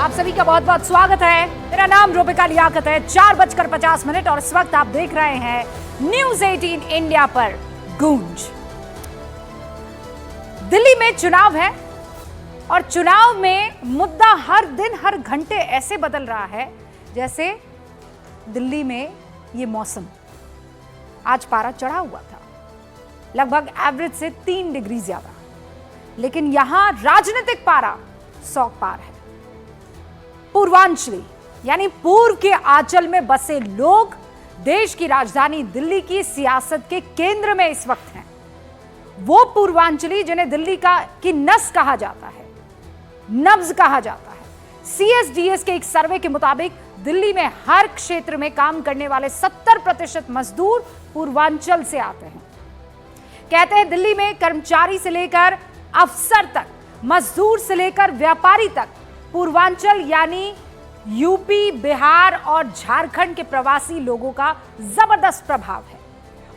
आप सभी का बहुत बहुत स्वागत है। मेरा नाम रूबिका लियाकत है। 4:50 और इस वक्त आप देख रहे हैं न्यूज 18 इंडिया पर गूंज। दिल्ली में चुनाव है और चुनाव में मुद्दा हर दिन हर घंटे ऐसे बदल रहा है जैसे दिल्ली में ये मौसम। आज पारा चढ़ा हुआ था लगभग एवरेज से 3 डिग्री ज्यादा, लेकिन यहां राजनीतिक पारा 100 पार है। पूर्वांचली यानी पूर्व के आंचल में बसे लोग देश की राजधानी दिल्ली की सियासत के केंद्र में इस वक्त हैं। वो पूर्वांचली जिन्हें दिल्ली की नस कहा जाता है, नब्ज कहा जाता है। CSDS के एक सर्वे के मुताबिक दिल्ली में हर क्षेत्र में काम करने वाले 70% मजदूर पूर्वांचल से आते हैं। कहते हैं दिल्ली में कर्मचारी से लेकर अफसर तक, मजदूर से लेकर व्यापारी तक पूर्वांचल यानी यूपी, बिहार और झारखंड के प्रवासी लोगों का जबरदस्त प्रभाव है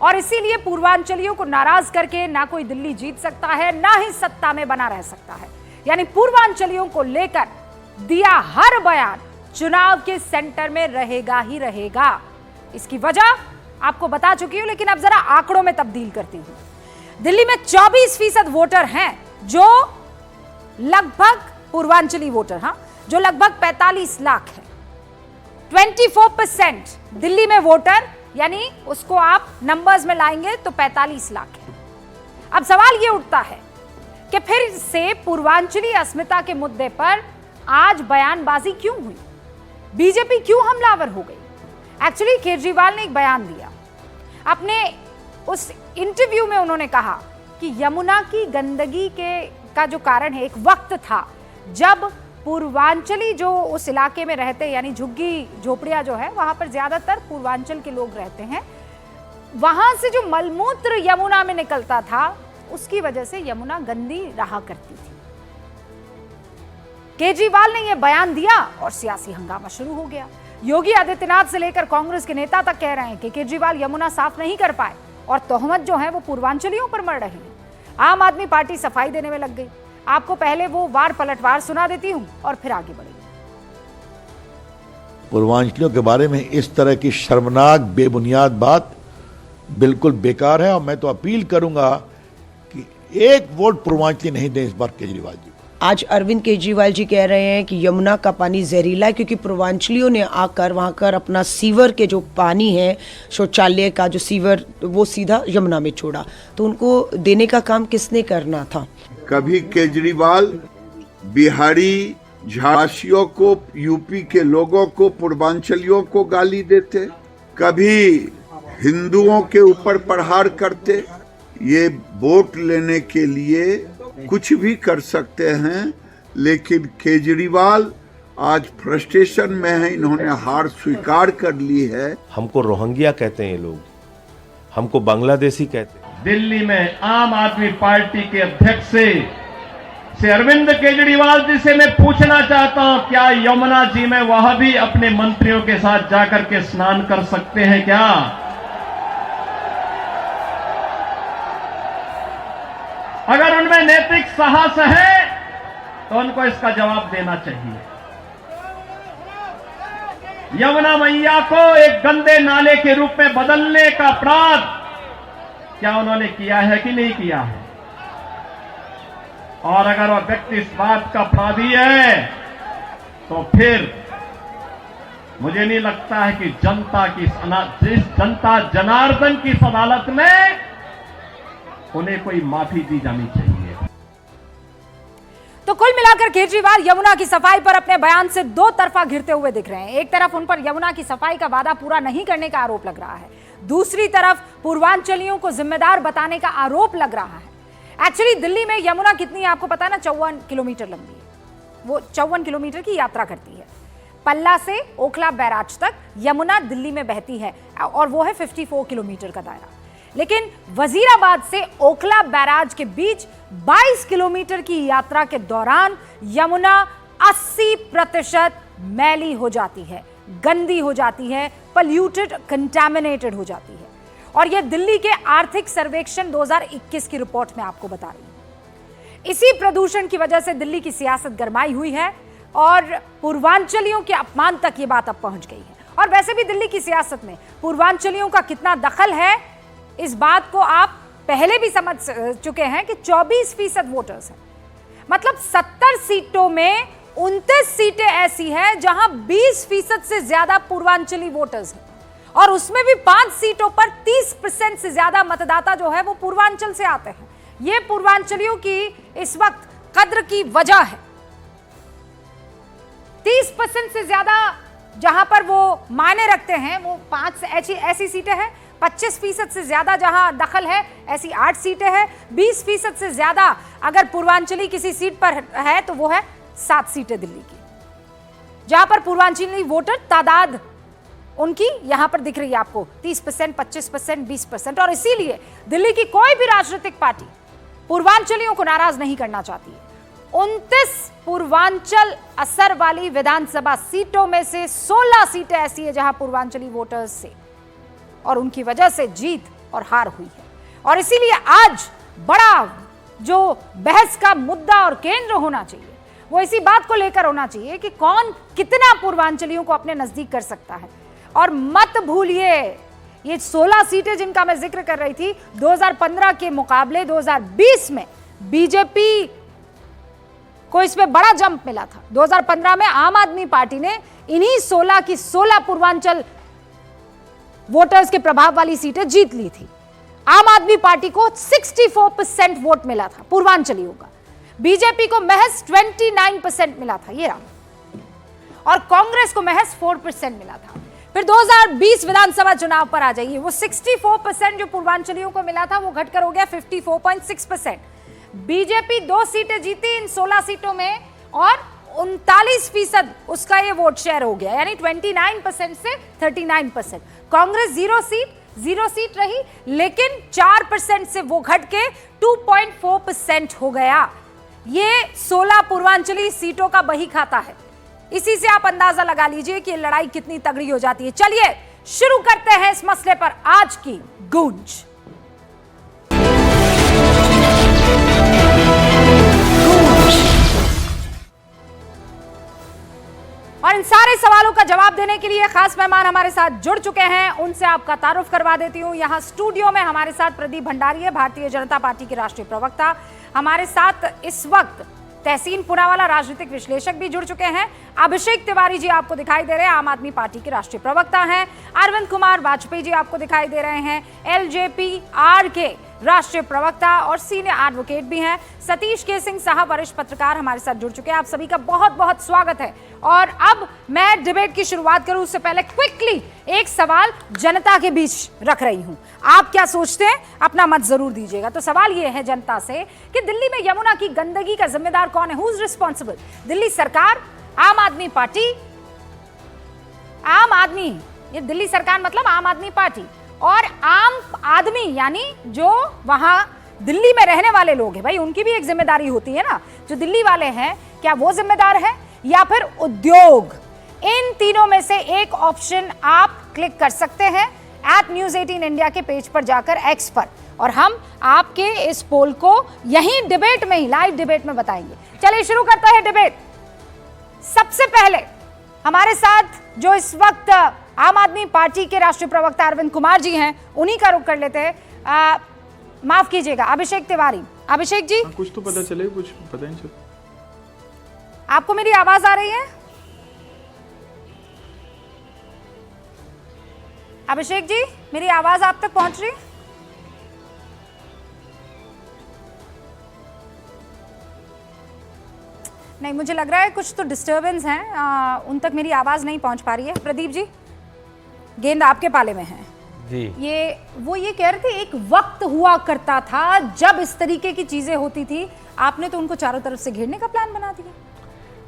और इसीलिए पूर्वांचलियों को नाराज करके ना कोई दिल्ली जीत सकता है, ना ही सत्ता में बना रह सकता है। यानी पूर्वांचलियों को लेकर दिया हर बयान चुनाव के सेंटर में रहेगा ही रहेगा। इसकी वजह आपको बता चुकी हूं, लेकिन अब जरा आंकड़ों में तब्दील करती हूं। दिल्ली में 24% वोटर हैं जो लगभग पूर्वांचली वोटर, जो लगभग 45 लाख है। 24% दिल्ली में वोटर यानी उसको आप नंबर्स में लाएंगे तो 45 लाख है। अब सवाल यह उठता है कि फिर से पूर्वांचली अस्मिता के मुद्दे पर आज बयानबाजी क्यों हुई? बीजेपी क्यों हमलावर हो गई? एक्चुअली केजरीवाल ने एक बयान दिया। अपने उस इंटरव्यू में उन्होंने कहा कि यमुना की गंदगी का जो कारण है, एक वक्त था जब पूर्वांचली जो उस इलाके में रहते यानी झुग्गी झोपड़ियां जो है वहां पर ज्यादातर पूर्वांचल के लोग रहते हैं, वहां से जो मलमूत्र यमुना में निकलता था उसकी वजह से यमुना गंदी रहा करती थी। केजरीवाल ने यह बयान दिया और सियासी हंगामा शुरू हो गया। योगी आदित्यनाथ से लेकर कांग्रेस के नेता तक कह रहे हैं कि केजरीवाल यमुना साफ नहीं कर पाए और तोहमत जो है वो पूर्वांचलियों पर मर रही है। आम आदमी पार्टी सफाई देने में लग गई। आपको पहले वो वार पलटवार सुना देती हूं और फिर आगे बढ़ेंगे। पूर्वांचलियों के बारे में इस तरह की शर्मनाक बेबुनियाद बात बिल्कुल बेकार है और मैं तो अपील करूंगा कि एक वोट पूर्वांचली नहीं दें इस बार केजरीवाल जी। आज अरविंद केजरीवाल जी कह रहे हैं कि यमुना का पानी जहरीला है क्योंकि पूर्वांचलियों ने आकर वहां कर अपना सीवर के जो पानी है, शौचालय का जो सीवर, वो सीधा यमुना में छोड़ा। तो उनको देने का काम किसने करना था? कभी केजरीवाल बिहारी झांसियों को, यूपी के लोगों को, पूर्वांचलियों को गाली देते, कभी हिंदुओं के ऊपर प्रहार करते। ये वोट लेने के लिए कुछ भी कर सकते हैं, लेकिन केजरीवाल आज फ्रस्ट्रेशन में है। इन्होंने हार स्वीकार कर ली है। हमको रोहिंग्या कहते हैं ये लोग, हमको बांग्लादेशी कहते हैं। दिल्ली में आम आदमी पार्टी के अध्यक्ष से अरविंद केजरीवाल जी से मैं पूछना चाहता हूं, क्या यमुना जी में वह भी अपने मंत्रियों के साथ जाकर के स्नान कर सकते हैं क्या? अगर उनमें नैतिक साहस है तो उनको इसका जवाब देना चाहिए। यमुना मैया को एक गंदे नाले के रूप में बदलने का अपराध क्या उन्होंने किया है कि नहीं किया है? और अगर वह व्यक्ति इस बात का अपराधी है तो फिर मुझे नहीं लगता है कि जनता जनार्दन की इस अदालत में उन्हें कोई माफी दी जानी चाहिए। तो कुल मिलाकर केजरीवाल यमुना की सफाई पर अपने बयान से दो तरफा घिरते हुए दिख रहे हैं। एक तरफ उन पर यमुना की सफाई का वादा पूरा नहीं करने का आरोप लग रहा है, दूसरी तरफ पूर्वांचलियों को जिम्मेदार बताने का आरोप लग रहा है। एक्चुअली दिल्ली में यमुना कितनी है आपको पता है ना? 54 किलोमीटर लंबी है। वो 54 किलोमीटर की यात्रा करती है। पल्ला से ओखला बैराज तक यमुना दिल्ली में बहती है और वो है 54 किलोमीटर का दायरा। लेकिन वजीराबाद से ओखला बैराज के बीच 22 किलोमीटर की यात्रा के दौरान यमुना 80% मैली हो जाती है, गंदी हो जाती है, पॉल्यूटेड, कंटामिनेटेड हो जाती है। और यह दिल्ली के आर्थिक सर्वेक्षण 2021 की रिपोर्ट में आपको बता रही है। इसी प्रदूषण की वजह से दिल्ली की सियासत गरमाई हुई है। और पूर्वांचलियों के अपमान तक ये बात अब पहुंच गई है। और वैसे भी दिल्ली की सियासत में पूर्वांचलियों का कितना दखल है, इस बात को आप पहले भी समझ चुके हैं कि 24% वोटर्स हैं। मतलब 70 सीटों में 29 सीटें ऐसी हैं जहां 20% से ज्यादा पूर्वांचली वोटर्स हैं, और उसमें भी 5 सीटों पर 30% से ज्यादा मतदाता जो है वो पूर्वांचल से आते हैं। ये पूर्वांचलियों की इस वक्त कद्र की वजह है। 30% से ज्यादा जहां पर वो मायने रखते हैं वो 5 ऐसी सीटें हैं। 25% से ज्यादा जहां दखल है ऐसी 8 सीटें हैं। 20% से ज्यादा अगर पूर्वांचली किसी सीट पर है तो वो है 7 सीटें दिल्ली की, जहां पर पूर्वांचली वोटर तादाद उनकी यहां पर दिख रही है आपको 30%, 25%, 20%। और इसीलिए दिल्ली की कोई भी राजनीतिक पार्टी पूर्वांचलियों को नाराज नहीं करना चाहती है। 29 पूर्वांचल असर वाली विधानसभा सीटों में से 16 सीटें ऐसी है जहां पूर्वांचली वोटर्स से और उनकी वजह से जीत और हार हुई है। और इसीलिए आज बड़ा जो बहस का मुद्दा और केंद्र होना चाहिए वो इसी बात को लेकर होना चाहिए कि कौन कितना पूर्वांचलियों को अपने नजदीक कर सकता है। और मत भूलिए ये 16 सीटें जिनका मैं जिक्र कर रही थी, 2015 के मुकाबले 2020 में बीजेपी को इसमें बड़ा जंप मिला था। 2015 में आम आदमी पार्टी ने इन्हीं 16 की 16 पूर्वांचल वोटर्स के प्रभाव वाली सीटें जीत ली थी। आम आदमी पार्टी को 64% वोट मिला था पूर्वांचलियों का, बीजेपी को महज 29% मिला था ये रहा, और कांग्रेस को महज 4% मिला था। फिर 2020 विधानसभा चुनाव पर आ जाइए, वो 64% जो पूर्वांचलियों को मिला था वो घटकर हो गया 54.6%। बीजेपी 2 सीटें जीती इन 16 सीटों में और 39% उसका ये वोट शेयर हो गया, यानी 29% से 39%। कांग्रेस 0 सीट रही, लेकिन 4% से वो घट के 2.4% हो गया। ये 16 पूर्वांचली सीटों का बही खाता है। इसी से आप अंदाजा लगा लीजिए कि ये लड़ाई कितनी तगड़ी हो जाती है। चलिए शुरू करते हैं इस मसले पर आज की गूंज। और इन सारे सवालों का जवाब देने के लिए खास मेहमान हमारे साथ जुड़ चुके हैं, उनसे आपका तारुफ करवा देती हूं। यहां स्टूडियो में हमारे साथ प्रदीप भंडारी है, भारतीय जनता पार्टी के राष्ट्रीय प्रवक्ता। हमारे साथ इस वक्त तहसीन पुनावाला राजनीतिक विश्लेषक भी जुड़ चुके हैं। अभिषेक तिवारी जी आपको दिखाई दे रहे हैं, आम आदमी पार्टी के राष्ट्रीय प्रवक्ता हैं। अरविंद कुमार वाजपेयी जी आपको दिखाई दे रहे हैं, एलजेपी-आर के राष्ट्रीय प्रवक्ता और सीनियर एडवोकेट भी हैं। सतीश के सिंह साहब वरिष्ठ पत्रकार हमारे साथ जुड़ चुके हैं। आप सभी का बहुत बहुत स्वागत है। और अब मैं डिबेट की शुरुआत करूं उससे पहले क्विकली एक सवाल जनता के बीच रख रही हूं। आप क्या सोचते हैं, अपना मत जरूर दीजिएगा। तो सवाल यह है जनता से कि दिल्ली में यमुना की गंदगी का जिम्मेदार कौन है? Who is responsible? दिल्ली सरकार, आम आदमी पार्टी? आम आदमी, ये दिल्ली सरकार मतलब आम आदमी पार्टी, और आम आदमी यानी जो वहां दिल्ली में रहने वाले लोग हैं, भाई उनकी भी एक जिम्मेदारी होती है ना। जो दिल्ली वाले हैं क्या वो जिम्मेदार है, या फिर उद्योग? इन तीनों में से एक ऑप्शन आप क्लिक कर सकते हैं @News18 इंडिया के पेज पर जाकर, एक्स पर, और हम आपके इस पोल को यहीं डिबेट में ही, लाइव डिबेट में बताएंगे। चलिए शुरू करते हैं डिबेट। सबसे पहले हमारे साथ जो इस वक्त आम आदमी पार्टी के राष्ट्रीय प्रवक्ता अरविंद कुमार जी हैं, उन्हीं का रुख कर लेते हैं। माफ कीजिएगा, अभिषेक तिवारी। अभिषेक जी, कुछ तो पता चले, कुछ पता नहीं चला। आपको मेरी आवाज आ रही है? अभिषेक जी, मेरी आवाज आप तक पहुंच रही? नहीं, मुझे लग रहा है कुछ तो डिस्टरबेंस है, उन तक मेरी आवाज नहीं पहुंच पा रही है। प्रदीप जी, गेंद आपके पाले में है जी। ये कह रहे थे एक वक्त हुआ करता था जब इस तरीके की चीजें होती थी, आपने तो उनको चारों तरफ से घेरने का प्लान बना दिया।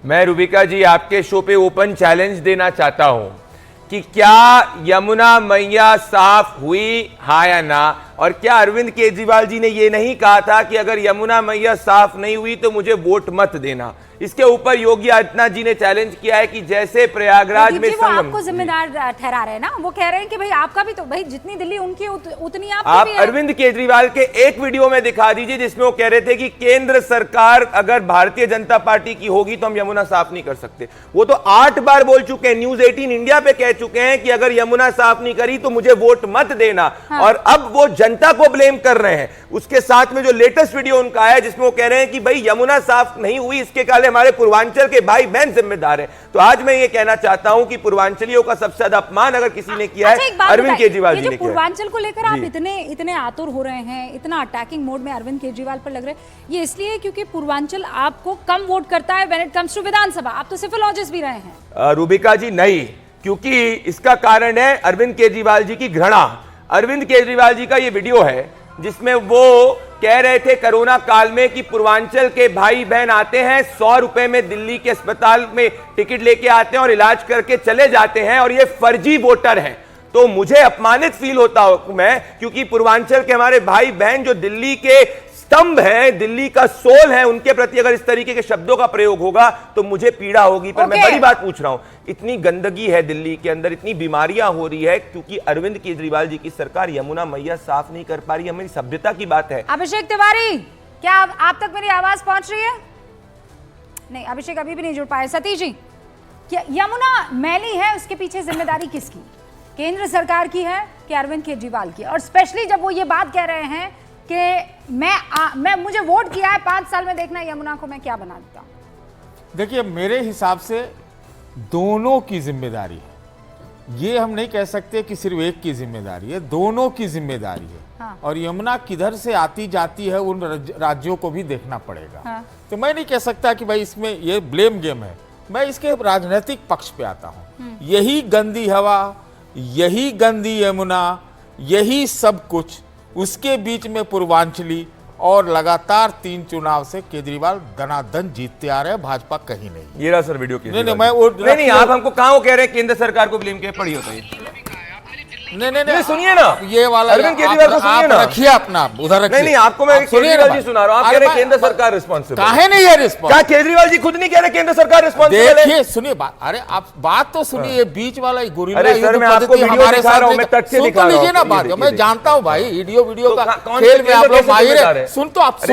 मैं रूबिका जी आपके शो पे ओपन चैलेंज देना चाहता हूं कि क्या यमुना मैया साफ हुई, हाँ या ना? और क्या अरविंद केजरीवाल जी ने ये नहीं कहा था कि अगर यमुना मैया साफ नहीं हुई तो मुझे वोट मत देना? इसके ऊपर योगी आदित्यनाथ जी ने चैलेंज किया है कि जैसे प्रयागराज में वो आपको जिम्मेदार ठहरा रहे हैं ना, वो कह रहे हैं कि भाई आपका भी तो, भाई जितनी दिल्ली उनकी उतनी आपकी भी है। अरविंद केजरीवाल के एक वीडियो में दिखा दीजिए जिसमें वो कह रहे थे कि केंद्र सरकार अगर भारतीय जनता पार्टी की होगी तो हम यमुना साफ नहीं कर सकते। वो तो 8 बार बोल चुके हैं, न्यूज 18 इंडिया पे कह चुके हैं कि अगर यमुना साफ नहीं करी तो मुझे वोट मत देना। हाँ। और अब वो जनता को ब्लेम कर रहे हैं। उसके साथ में जो लेटेस्ट वीडियो उनका है जिसमें वो कह रहे हैं कि भाई यमुना साफ नहीं हुई, इसके काले हमारे पूर्वांचल के भाई बहन जिम्मेदार है। तो आज मैं ये कहना चाहता हूं कि पूर्वांचलियों का सबसे ज्यादा अपमान अगर किसी ने किया है अरविंद केजरीवाल जी ने किया। पूर्वांचल को लेकर आप इतने आतुर हो रहे हैं, इतना अटैकिंग मोड में अरविंद केजरीवाल पर लग रहे हैं, ये इसलिए क्योंकि पूर्वांचल आपको कम वोट करता है व्हेन इट कम्स टू विधानसभा। आप तो सिफोलॉजिस्ट भी रहे हैं। रूबिका जी नहीं, क्योंकि इसका कारण है अरविंद केजरीवाल जी की घृणा। अरविंद केजरीवाल जी का ये वीडियो है जिसमें वो कह रहे थे कोरोना काल में कि पूर्वांचल के भाई बहन आते हैं 100 रुपए में दिल्ली के अस्पताल में टिकट लेके आते हैं और इलाज करके चले जाते हैं और ये फर्जी वोटर हैं। तो मुझे अपमानित फील होता हूं मैं, क्योंकि पूर्वांचल के हमारे भाई बहन जो दिल्ली के स्तंभ हैं, दिल्ली का सोल है, उनके प्रति अगर इस तरीके के शब्दों का प्रयोग होगा तो मुझे पीड़ा होगी। पर मैं बड़ी बात पूछ रहा हूं, इतनी गंदगी है दिल्ली के अंदर, इतनी बीमारियां हो रही है क्योंकि अरविंद केजरीवाल जी की सरकार यमुना मैया साफ नहीं कर पा रही है। हमारी सभ्यता की बात है। अभिषेक तिवारी, क्या आप तक मेरी आवाज पहुंच रही है? नहीं, अभिषेक अभी भी नहीं जुड़ पाए। सतीश जी, क्या यमुना मैली है, उसके पीछे जिम्मेदारी किसकी? केंद्र सरकार की है कि अरविंद केजरीवाल की? और स्पेशली जब वो ये बात कह रहे हैं कि मैं मुझे वोट किया है, 5 साल में देखना यमुना को मैं क्या बना देता हूं। देखिए, मेरे हिसाब से दोनों की जिम्मेदारी है। ये हम नहीं कह सकते कि सिर्फ एक की जिम्मेदारी है, दोनों की जिम्मेदारी है। हाँ। और यमुना किधर से आती जाती है उन राज्यों को भी देखना पड़ेगा। हाँ। तो मैं नहीं कह सकता कि भाई इसमें ये ब्लेम गेम है। मैं इसके राजनीतिक पक्ष पे आता हूं। यही गंदी हवा, यही गंदी यमुना, यही सब कुछ, उसके बीच में पूर्वांचली, और लगातार 3 चुनाव से केजरीवाल दनादन जीतते आ रहे हैं, भाजपा कहीं नहीं। ये रहा सर वीडियो। नहीं, आप हमको कहां कह रहे हैं केंद्र सरकार को ब्लेम किया? पढ़ी होता है। नहीं, सुनिए ना, ये वाला अरविंद केजरीवाल को सुनिए ना, रखिए अपना उधर रखिए। नहीं, आपको मैं केजरीवाल जी सुना रहा हूं, आप कह रहे हैं केंद्र सरकार रिस्पांसिबल। काहे नहीं है रिस्पांसिबल? क्या केजरीवाल जी खुद नहीं कह रहे केंद्र सरकार रिस्पांसिबल है? देखिए, सुनिए बात, अरे आप बात तो सुनिए, बीच वाला गुरिल्ला युद्ध पद्धति हमारे साथ में तथ्य दिखा रहा हूं। लीजिए ना बात, मैं जानता हूं भाई, वीडियो का खेल में आप लोग माहिर है। सुन तो आप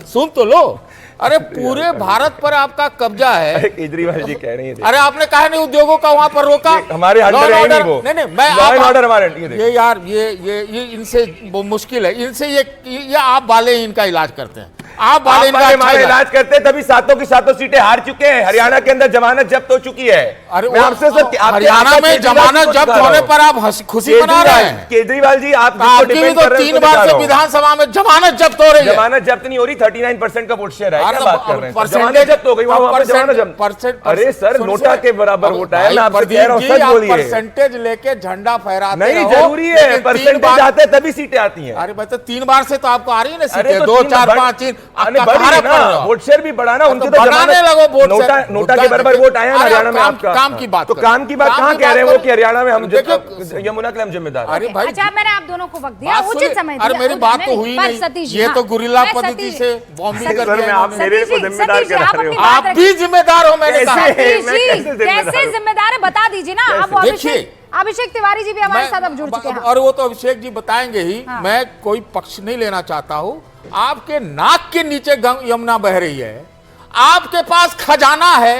सुन तो लो। अरे पूरे भारत पर आपका कब्जा है। केजरीवाल जी कह रही है। अरे आपने कहा नहीं उद्योगों का वहां पर रोका? हमारे अंडर है नहीं वो। नहीं, मैं लॉ एंड ऑर्डर हमारे। ये यार, ये इनसे वो मुश्किल है। इनसे ये आप वाले इनका इलाज करते हैं, आप वाले हमारा इलाज करते हैं, तभी 7 की 7 सीटें हार चुके हैं। हरियाणा के अंदर जमानत जब्त हो चुकी है। अरे हरियाणा में जमानत जब्त होने पर आप खुशी मना रहे हैं? केजरीवाल जी, आप आपकी भी तो 3 बार से विधानसभा में जमानत जब्त हो रही है। जमानत जब्त नहीं हो रही, 39% का वोट शेयर है। क्या बात कर रहे हैं? परसेंटेज जब्त हो गई, अरे सर, नोटा के बराबर वोट आया। मैं आपसे कह रहा हूं, सच बोलिए। परसेंटेज लेके झंडा फहराते नहीं, जरूरी है, परसेंटेज आते हैं तभी सीटें आती हैं। अरे भाई, तो 3 बार से तो आपको आ रही है ना सीटें, 2, 4, 5, 3 वोट शेयर भी बढ़ाना, उनके तो बनाने लगो वोट। नोटा के बराबर वोट आया हरियाणा में आपका। काम की बात, तो काम की बात कहां कह रहे हैं वो कि हरियाणा में हम यमुना के हम जिम्मेदार? अरे भाई, अच्छा, मैंने आप दोनों को वक्त दिया, उचित समय दिया। अरे मेरी बात तो हुई नहीं, ये तो गुरिल्ला पद्धति से बॉम्बिंग कर रहे हैं। आप मेरे को जिम्मेदार कह रहे हो। आप भी जिम्मेदार हो, मैंने कहा। कैसे जिम्मेदार है बता दीजिए ना। अब अभिषेक तिवारी जी भी हमारे साथ अब जुड़ चुके हैं। और वो तो अभिषेक जी बताएंगे ही। मैं कोई पक्ष नहीं लेना चाहता हूं। आपके नाक के नीचे यमुना बह रही है, आपके पास खजाना है,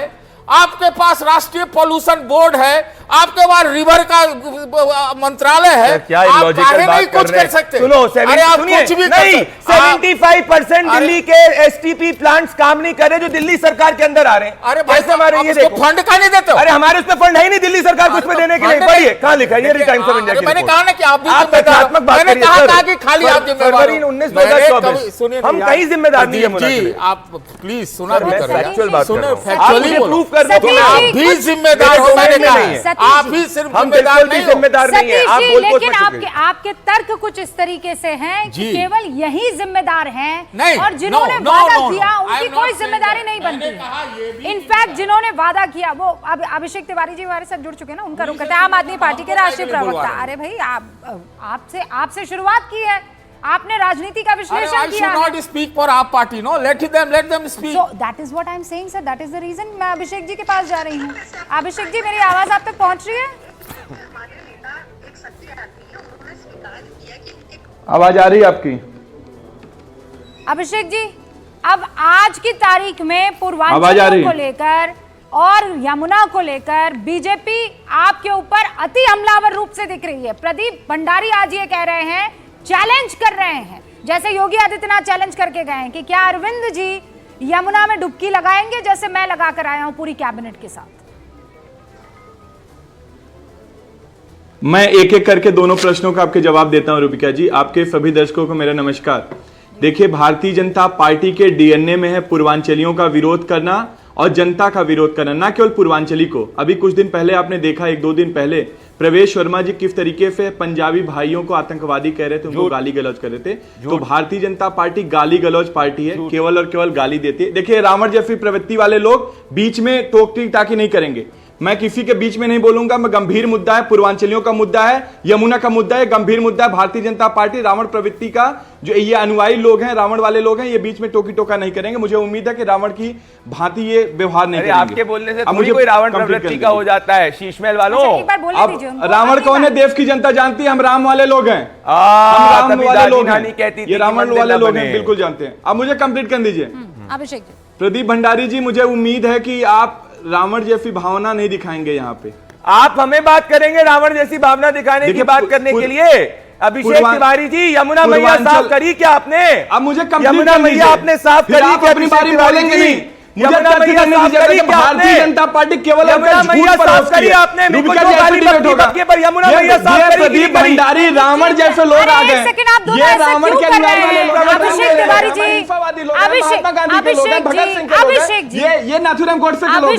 आपके पास राष्ट्रीय पॉल्यूशन बोर्ड है, आपके पास रिवर का मंत्रालय है। क्या आप काहे नहीं कुछ कर सकते? सुनो, अरे आप कुछ भी नहीं। 75% दिल्ली के एसटीपी प्लांट्स काम नहीं कर रहे जो दिल्ली सरकार के अंदर आ रहे हैं। अरे भाई, हमारे ये देखो, फंड का नहीं देते हो? अरे हमारे उसमें फंड है ही नहीं दिल्ली सरकार को उसमें देने के लिए। पढ़िए, कहां लिखा है ये टाइम्स ऑफ इंडिया की? मैंने कहा ना कि आप भी तथ्यात्मक बात करिए। मैंने कहा कि खाली आप जिम्मेदार हो। 19/2024 हम कहीं जिम्मेदार नहीं है। आप प्लीज सुना भी करें, फैक्चुअल बात सुने, आप फैक्चुअली प्रूफ कर दो। आप भी जिम्मेदार हो, मैंने कहा। आप ही सिर्फ हम जिम्मेदार बिल्कुल भी नहीं हो। जिम्मेदार नहीं है। सतीश आप जी, बोल बोल लेकिन मत आपके कीजिए। आपके तर्क कुछ इस तरीके से हैं कि जी। केवल यही जिम्मेदार हैं नहीं, और जिन्होंने no, no, वादा no, no. किया I उनकी am कोई not saying जिम्मेदारी that. नहीं मैंने बनती कहा ये भी इनफैक्ट जिन्होंने वादा किया वो अब अभिषेक तिवारी जी हमारे साथ जुड़ चुके हैं ना, उनका रुख करते हैं, आम आदमी पार्टी के राष्ट्रीय प्रवक्ता। अरे भाई आपसे शुरुआत की है, आपने राजनीति का विश्लेषण किया है। Not speak for AAP party, no, let them speak. So that is what I'm saying, sir. That is the reason मैं अभिषेक जी के पास जा रही हूँ। अभिषेक जी, मेरी आवाज आप तक पहुँच रही है? आवाज आ रही है आपकी? अभिषेक जी, अब आज की तारीख में आवाज आ रही पूर्वांचल को है? लेकर और यमुना को लेकर बीजेपी आपके ऊपर अति हमलावर रूप से दिख रही है। प्रदीप भंडारी आज ये कह रहे हैं, चैलेंज कर रहे हैं, जैसे योगी आदित्यनाथ चैलेंज करके गए हैं कि क्या अरविंद जी यमुना में डुबकी लगाएंगे जैसे मैं लगा कर आया हूं पूरी कैबिनेट के साथ। मैं एक एक करके दोनों प्रश्नों का आपके जवाब देता हूं रूबिका जी। आपके सभी दर्शकों को मेरा नमस्कार। देखिए, भारतीय जनता पार्टी के डीएनए में है पूर्वांचलियों का विरोध करना और जनता का विरोध करना, ना केवल पूर्वांचली को। अभी कुछ दिन पहले आपने देखा, एक दो दिन पहले प्रवेश वर्मा जी किस तरीके से पंजाबी भाइयों को आतंकवादी कह रहे थे, उनको गाली गलौज कर रहे थे। तो भारतीय जनता पार्टी गाली गलौज पार्टी है, केवल और केवल गाली देती है। देखिए, रावण जैसी प्रवृत्ति वाले लोग बीच में टोक टाकी नहीं करेंगे। मैं किसी के बीच में नहीं बोलूंगा। मैं गंभीर मुद्दा है, पूर्वांचलियों का मुद्दा है, यमुना का मुद्दा है, गंभीर मुद्दा है। भारतीय जनता पार्टी रावण प्रवृत्ति का जो ये अनुयायी लोग हैं, रावण वाले लोग हैं, ये बीच में टोकी टोका नहीं करेंगे। मुझे उम्मीद है कि रावण की भांति ये व्यवहार नहीं करेंगे। आपके बोलने से थोड़ी कोई रावण प्रवृत्ति का हो जाता है, शीशमहल वालों। अब रावण कौन है, देश की जनता जानती है। हम राम वाले लोग हैं, हम राम तभी वाले दादी लोग नानी हैं, कहती थी ये कि रावण मंदिर वाले न लोग बने। हैं, बिल्कुल जानते हैं। अब मुझे कंप्लीट कर दीजिए। अभिषेक जी, प्रदीप भंडारी जी, मुझे उम्मीद है कि आप रावण जैसी भावना नहीं दिखाएंगे यहाँ पे। आप हमें बात करेंगे रावण जैसी भावना दिखाने की बात करने के लिए? अभिषेक तिवारी जी, यमुना मैया साफ करी क्या आपने? अब मुझे यमुना मैया आपने साफ करी क्या? अपनी बारी बोलेंगे नहीं। मुझे भारतीय जनता पार्टी केवल यमुना मैया साफ करी आपने? प्रदीप भंडारी रावण जैसे लोग आ गए। ये रावण के अनुयायी वाले लोग, अभिषेक तिवारी जी, अभिषेक जी, ये नाथुराम गोडसे के लोग हैं।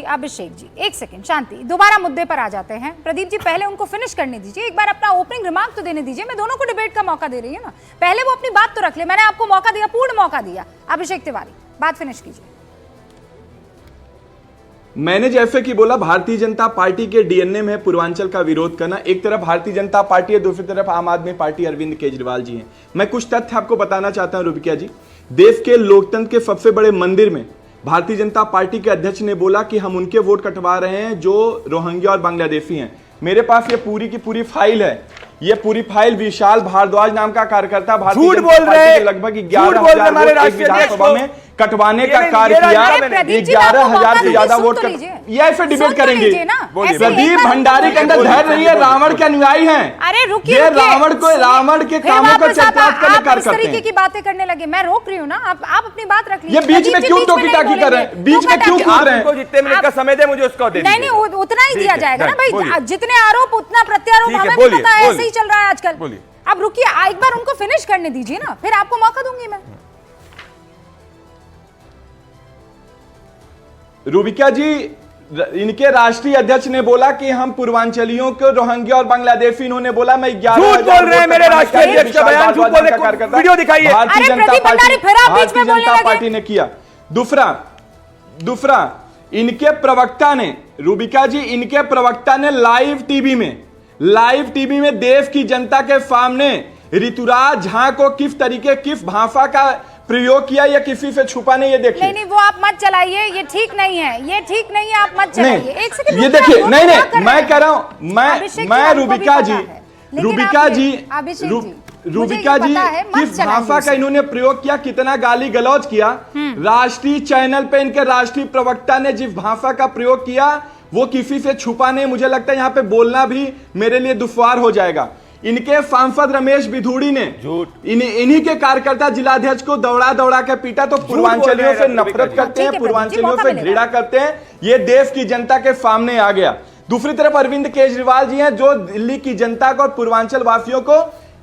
अभिषेक जी, एक सेकंड शांति। दोबारा मुद्दे पर आ जाते हैं। प्रदीप जी, पहले उनको फिनिश करने दीजिए, एक बार अपना ओपनिंग रिमार्क तो देने दीजिए। मैं दोनों को डिबेट का मौका दे रही हूँ ना, पहले वो अपनी बात तो रख ले। मैंने आपको मौका दिया, पूर्ण मौका दिया। अभिषेक तिवारी, बात फिनिश कीजिए। मैंने जैसे कि बोला, भारतीय जनता पार्टी के डीएनए में पूर्वांचल का विरोध करना। एक तरफ भारतीय जनता पार्टी है, दूसरी तरफ आम आदमी पार्टी, अरविंद केजरीवाल जी हैं। मैं कुछ तथ्य आपको बताना चाहता हूं रूबिका जी। देश के लोकतंत्र के सबसे बड़े मंदिर में भारतीय जनता पार्टी के अध्यक्ष ने बोला कि हम उनके वोट कटवा रहे हैं जो रोहिंग्या और बांग्लादेशी हैं। मेरे पास ये पूरी की पूरी फाइल है। ये पूरी फाइल विशाल भारद्वाज नाम का कार्यकर्ता भारतीय जनता पार्टी के लगभग 11,000 वोट विधानसभा में कटवाने का कार्य किया। 11,000 से ज्यादा वोट ये ऐसे डिबेट करेंगे। प्रदीप भंडारी के अंदर धैर्य नहीं है, रावण के अनुयायी हैं। अरे रुकिए, ये रावण के कामों को चरितार्थ करने कार्य करते तरीके की बातें करने लगे। मैं रोक रही हूँ ना, आप अपनी बात रख लीजिए। ये बीच में क्यों टोकी टाकी कर रहे हैं? बीच में क्यों कूद रहे हैं? जितने मिनट का समय दे मुझे उसको दे। नहीं, उतना ही दिया जाएगा ना भाई। जितने आरोप उतना प्रत्यारोप, हमें भी पता है, ऐसे ही चल रहा है आजकल। अब रुकिए, एक बार उनको फिनिश करने दीजिए ना, फिर आपको मौका दूंगी मैं। रूबिका जी, इनके राष्ट्रीय अध्यक्ष ने बोला कि हम पूर्वांचलियों को रोहिंग्या और बांग्लादेशी, इन्होंने बोला मैं 11,000 झूठ बोल रहे हैं मेरे राष्ट्रीय अध्यक्ष का बयान, झूठ बोल रहे हैं। वीडियो दिखाइए। भारतीय जनता पार्टी ने किया। दूसरा इनके प्रवक्ता ने, रूबिका जी, इनके प्रवक्ता ने लाइव टीवी में देश की जनता के सामने ऋतुराज झा को किस भाषा का प्रयोग किया या किसी से छुपा नहीं, ये देखिए। नहीं, वो आप मत चलाइए, ये ठीक नहीं है, ये ठीक नहीं है, आप मत चलाइए। एक सेकंड, ये देखिए। नहीं, मैं कह रहा हूं, मैं रूबिका जी किस भाषा का इन्होंने प्रयोग किया, कितना गाली गलौज किया। राष्ट्रीय चैनल पे इनके राष्ट्रीय प्रवक्ता ने जिस भाषा का प्रयोग किया वो किसी से छुपा नहीं। मुझे लगता है यहाँ पे बोलना भी मेरे लिए दुश्वार हो जाएगा। इनके सांसद रमेश बिधूड़ी ने इन्हीं के कार्यकर्ता जिलाध्यक्ष को दौड़ा के पीटा। तो पूर्वांचलियों से नफरत करते हैं, पूर्वांचलियों से घृणा करते हैं, ये देश की जनता के सामने आ गया। दूसरी तरफ अरविंद केजरीवाल जी हैं जो दिल्ली की जनता को और पूर्वांचल वासियों को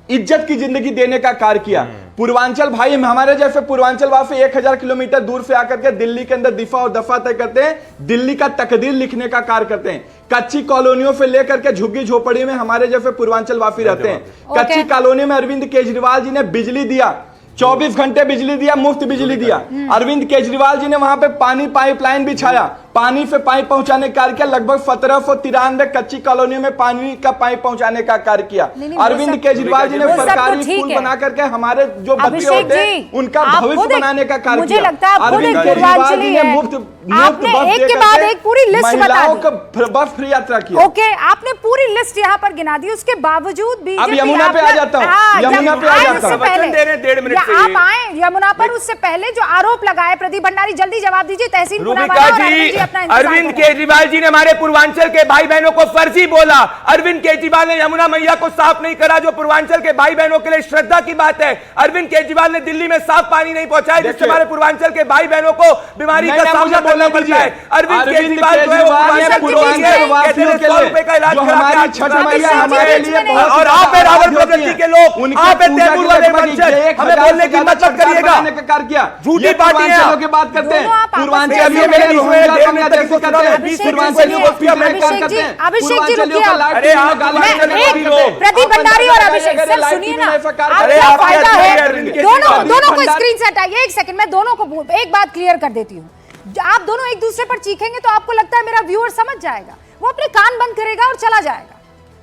इज्जत की जिंदगी देने का कार्य किया। पूर्वांचल भाई हमारे जैसे पूर्वांचल वासी 1000 किलोमीटर दूर से आकर के दिल्ली के अंदर दिफा और दफा तय करते हैं, दिल्ली का तकदीर लिखने का कार्य करते हैं। कच्ची कॉलोनियों से लेकर के झुग्गी झोपड़ी में हमारे जैसे पूर्वांचल वासी रहते हैं। कच्ची कॉलोनी में अरविंद केजरीवाल जी ने बिजली दिया, 24 घंटे बिजली दिया, मुफ्त बिजली दिया। अरविंद केजरीवाल जी ने वहां पे पानी पाइपलाइन बिछाया, पानी से पाइप पहुंचाने का कार्य किया। लगभग 1793 कच्ची कॉलोनियों में पानी का पाइप पहुंचाने का कार्य किया। अरविंद केजरीवाल जी ने सरकारी स्कूल बना करके हमारे जो बच्चे होते हैं उनका भविष्य बनाने का कार्य किया। अरविंद केजरीवाल जी ने मुफ्त बस एक के बाद एक पूरी लिस्ट महिलाओं को बस फ्री यात्रा किया। ओके, आपने पूरी लिस्ट यहाँ पर गिना दी, उसके बावजूद भी अब यमुना पे आ जाता हूँ, यमुना पे आ जाता हूँ। आप आए यमुना पर, उससे पहले जो आरोप लगाए प्रदीप भंडारी, जल्दी जवाब दीजिए। तहसीन रूबिका जी, अरविंद केजरीवाल जी ने हमारे पूर्वांचल के भाई बहनों को फर्जी बोला। अरविंद केजरीवाल ने यमुना मैया को साफ नहीं करा, जो पूर्वांचल के भाई बहनों के लिए श्रद्धा की बात है। अरविंद केजरीवाल ने दिल्ली में साफ पानी नहीं पहुंचाया, जिससे हमारे पूर्वांचल के भाई बहनों को बीमारी का सामना करना पड़ता है। अरविंद केजरीवाल जो है वो पूर्वांचल के ₹100 का इलाज करा के हमारे लिए, और आप रावल प्रगति के लोग, आप तैमूर वाले वंशज, हमें बोलने की मत करिएगा। झूठी पार्टी है की बात करते हैं। पूर्वांचलियों पूर्वांचलियों प्रदीप भंडारी और अभिषेक, सर सुनिए ना, आपका फायदा है। दोनों को स्क्रीन से हटाइए, एक सेकंड में दोनों को एक बात क्लियर कर देती हूँ। आप दोनों एक दूसरे पर चीखेंगे तो आपको लगता है मेरा व्यूअर समझ जाएगा, वो अपने कान बंद करेगा और चला जाएगा।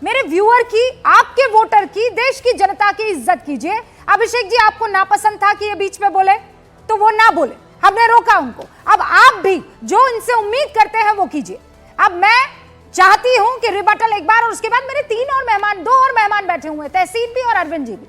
मेरे व्यूअर की, आपके वोटर की, देश की जनता की इज्जत कीजिए। अभिषेक जी, आपको नापसंद था कि ये बीच में बोले, तो वो ना बोले, हमने रोका उनको। अब आप भी जो इनसे उम्मीद करते हैं वो कीजिए। अब मैं चाहती हूं कि रिबटल एक बार, और उसके बाद मेरे 2 और मेहमान बैठे हुए हैं, तहसीन भी और अरविंद जी भी।